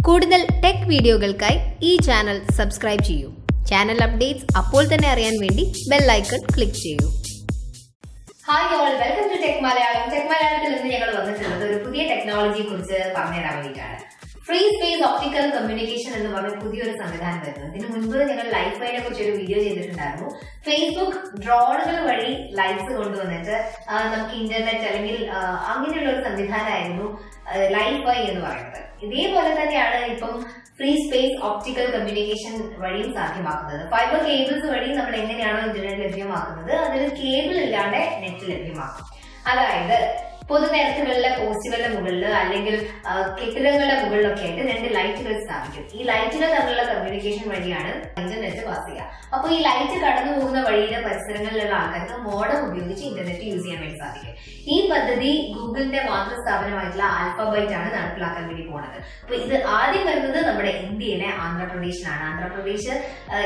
കൂടുതൽ ടെക് വീഡിയോകൾക്കായി ഈ ചാനൽ സബ്സ്ക്രൈബ് ചെയ്യൂ. ചാനൽ അപ്ഡേറ്റ്സ് അപ്പോൾ തന്നെ അറിയാൻ വേണ്ടി ബെൽ ഐക്കൺ ക്ലിക്ക് ചെയ്യൂ. Hi all, welcome to tech Malayalam. Tech മലയാളത്തിൽ നിന്ന് ഞങ്ങൾ വന്നിട്ടുള്ളത് ഒരു പുതിയ ടെക്നോളജിയെ കുറിച്ച് പറഞ്ഞുതരാൻ വേണ്ടിയിട്ടാണ്. ഫ്രീ സ്പേസ് ഓപ്റ്റിക്കൽ കമ്മ്യൂണിക്കേഷൻ എന്ന് പറഞ്ഞ പുതിയൊരു സംവിധാനം വരുന്നത്. ഇതിനു മുൻപ് ഞങ്ങൾ ലൈഫൈനെ കുറിച്ച് ഒരു വീഡിയോ ചെയ്തിട്ടുണ്ടായിരുന്നു. ഫേസ്ബുക്ക് ഡ്രോണുകൾ വഴി ലൈറ്റ്സ് കൊണ്ടുവന്നിട്ട് നമുക്ക് ഇന്റർനെറ്റ് അല്ലെങ്കിൽ അങ്ങനെയുള്ള ഒരു സംവിധാനമായിരുന്നു ലൈഫൈ എന്ന് പറയുന്നത്. ഇതേപോലെ തന്നെയാണ് ഇപ്പം ഫ്രീ സ്പേസ് ഓപ്റ്റിക്കൽ കമ്മ്യൂണിക്കേഷൻ വഴിയും സാധ്യമാക്കുന്നത്. ഫൈബർ കേബിൾസ് വഴി നമ്മൾ എങ്ങനെയാണോ ഇന്റർനെറ്റ് ലഭ്യമാക്കുന്നത്, അതിൽ കേബിൾ ഇല്ലാതെ നെറ്റ് ലഭ്യമാക്കും. അതായത് പൊതുനിരത്തുകളിലെ പോസ്റ്റുകളുടെ മുകളിൽ അല്ലെങ്കിൽ കെട്ടിടങ്ങളുടെ മുകളിലൊക്കെ ആയിട്ട് 2 ലൈറ്റുകൾ സ്ഥാപിക്കും. ഈ ലൈറ്റുകൾ തമ്മിലുള്ള കമ്മ്യൂണിക്കേഷൻ വഴിയാണ് ഇന്റർനെറ്റ് പാസ് ചെയ്യുക. അപ്പോൾ ഈ ലൈറ്റ് കടന്നു പോകുന്ന വഴിയിലെ പരിസരങ്ങളിലുള്ള ആൾക്കാർക്ക് മോഡം ഉപയോഗിച്ച് ഇന്റർനെറ്റ് യൂസ് ചെയ്യാൻ വേണ്ടി സാധിക്കും. ഈ പദ്ധതി ഗൂഗിളിന്റെ മാതൃസ്ഥാപനമായിട്ടുള്ള ആൽഫബൈറ്റ് ആണ് നടപ്പിലാക്കാൻ വേണ്ടി പോകുന്നത്. അപ്പൊ ഇത് ആദ്യം വരുന്നത് നമ്മുടെ ഇന്ത്യയിലെ ആന്ധ്രാപ്രദേശിലാണ്. ആന്ധ്രാപ്രദേശ്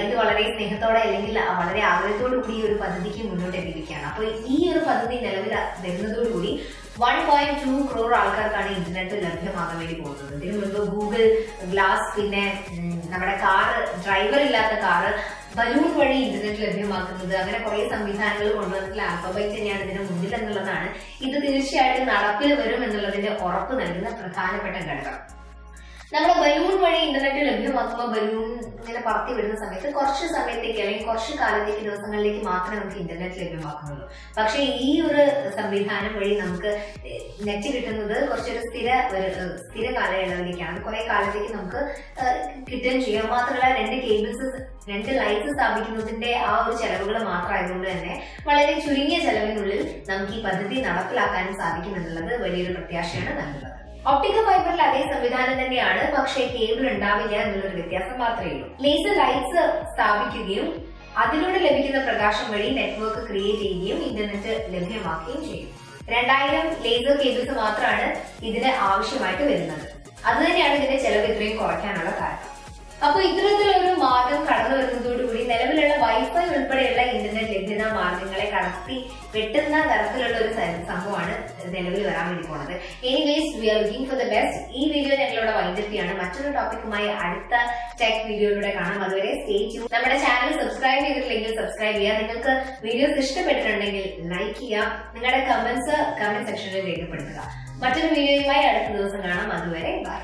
ഇത് വളരെ സ്നേഹത്തോടെ അല്ലെങ്കിൽ വളരെ ആഗ്രഹത്തോടു കൂടി ഈ ഒരു പദ്ധതിക്ക് മുന്നോട്ട് എത്തിയിരിക്കുകയാണ്. അപ്പൊ ഈ ഒരു പദ്ധതി നിലവിൽ വരുന്നതോടുകൂടി 1.2 crore ആൾക്കാർക്കാണ് ഇന്റർനെറ്റ് ലഭ്യമാകാൻ വേണ്ടി പോകുന്നത്. ഇതിനു മുൻപ് ഗൂഗിൾ ഗ്ലാസ്, പിന്നെ നമ്മുടെ കാറ്, ഡ്രൈവർ ഇല്ലാത്ത കാറ്, ബലൂൺ വഴി ഇന്റർനെറ്റ് ലഭ്യമാക്കുന്നത്, അങ്ങനെ കുറെ സംവിധാനങ്ങൾ കൊണ്ടുവന്നിട്ടുള്ള ആൽഫബൈറ്റ് തന്നെയാണ് ഇതിന് മുന്നിൽ എന്നുള്ളതാണ്. ഇത് തീർച്ചയായിട്ടും നടപ്പിൽ വരും എന്നുള്ളതിന്റെ ഉറപ്പ് നൽകുന്ന പ്രധാനപ്പെട്ട ഘടകം. നമ്മുടെ ബലൂൺ വഴി ഇന്റർനെറ്റ് ലഭ്യമാക്കുമ്പോൾ ബലൂൺ ഇങ്ങനെ പറത്തി വിടുന്ന സമയത്ത് കുറച്ച് സമയത്തേക്ക് അല്ലെങ്കിൽ കുറച്ച് കാലത്തേക്ക്, ദിവസങ്ങളിലേക്ക് മാത്രമേ നമുക്ക് ഇന്റർനെറ്റ് ലഭ്യമാക്കുന്നുള്ളൂ. പക്ഷെ ഈ ഒരു സംവിധാനം വഴി നമുക്ക് നെറ്റ് കിട്ടുന്നത് കുറച്ചൊരു സ്ഥിര കാലയളവിലേക്കാണ്. കുറെ കാലത്തേക്ക് നമുക്ക് കിട്ടുകയും ചെയ്യാം. മാത്രമല്ല 2 ലൈറ്റ്സ് സ്ഥാപിക്കുന്നതിന്റെ ആ ഒരു ചെലവുകൾ മാത്രമായതുകൊണ്ട് തന്നെ വളരെ ചുരുങ്ങിയ ചെലവിനുള്ളിൽ നമുക്ക് ഈ പദ്ധതി നടപ്പിലാക്കാനും സാധിക്കും എന്നുള്ളത് വലിയൊരു പ്രത്യാശയാണ് നൽകുന്നത്. ഓപ്റ്റിക്കൽ ഫൈബറിൽ അതേ സംവിധാനം തന്നെയാണ്, പക്ഷേ കേബിൾ ഉണ്ടാവില്ല എന്നുള്ളൊരു വ്യത്യാസം മാത്രമേ ഉള്ളൂ. ലേസർ ലൈറ്റ്സ് സ്ഥാപിക്കുകയും അതിലൂടെ ലഭിക്കുന്ന പ്രകാശം വഴി നെറ്റ്വർക്ക് ക്രിയേറ്റ് ചെയ്യുകയും ഇന്റർനെറ്റ് ലഭ്യമാക്കുകയും ചെയ്യും. 2000 ലേസർ കേബിൾസ് മാത്രമാണ് ഇതിന് ആവശ്യമായിട്ട് വരുന്നത്. അതുതന്നെയാണ് ഇതിന്റെ ചെലവ് ഇത്രയും കുറയ്ക്കാനുള്ള കാരണം. അപ്പൊ ഇത്തരത്തിലൊരു മാർഗം കടന്നു വരുന്നതോടുകൂടി നിലവിലുള്ള വൈഫൈ ഉൾപ്പെടെയുള്ള ഇന്റർനെറ്റ് ലഭ്യത മാർഗങ്ങളെ കടത്തി വെട്ടുന്ന തരത്തിലുള്ള ഒരു സംഭവമാണ് നിലവിൽ വരാൻ വേണ്ടി പോകുന്നത്. Anyways, we are looking for the best. ഈ വീഡിയോ ഞങ്ങളിവിടെ വൈൻഡപ്പിയാണ്. മറ്റൊരു ടോപ്പിക്കുമായി അടുത്ത ടെക് വീഡിയോയിലൂടെ കാണാം. അതുവരെ സ്റ്റേ ട്യൂൺ. നമ്മുടെ ചാനൽ സബ്സ്ക്രൈബ് ചെയ്തിട്ടില്ലെങ്കിൽ സബ്സ്ക്രൈബ് ചെയ്യുക. നിങ്ങൾക്ക് വീഡിയോസ് ഇഷ്ടപ്പെട്ടിട്ടുണ്ടെങ്കിൽ ലൈക്ക് ചെയ്യുക. നിങ്ങളുടെ കമന്റ് സെക്ഷനിൽ രേഖപ്പെടുത്തുക. മറ്റൊരു വീഡിയോയുമായി അടുത്ത ദിവസം കാണാം. അതുവരെ ബൈ.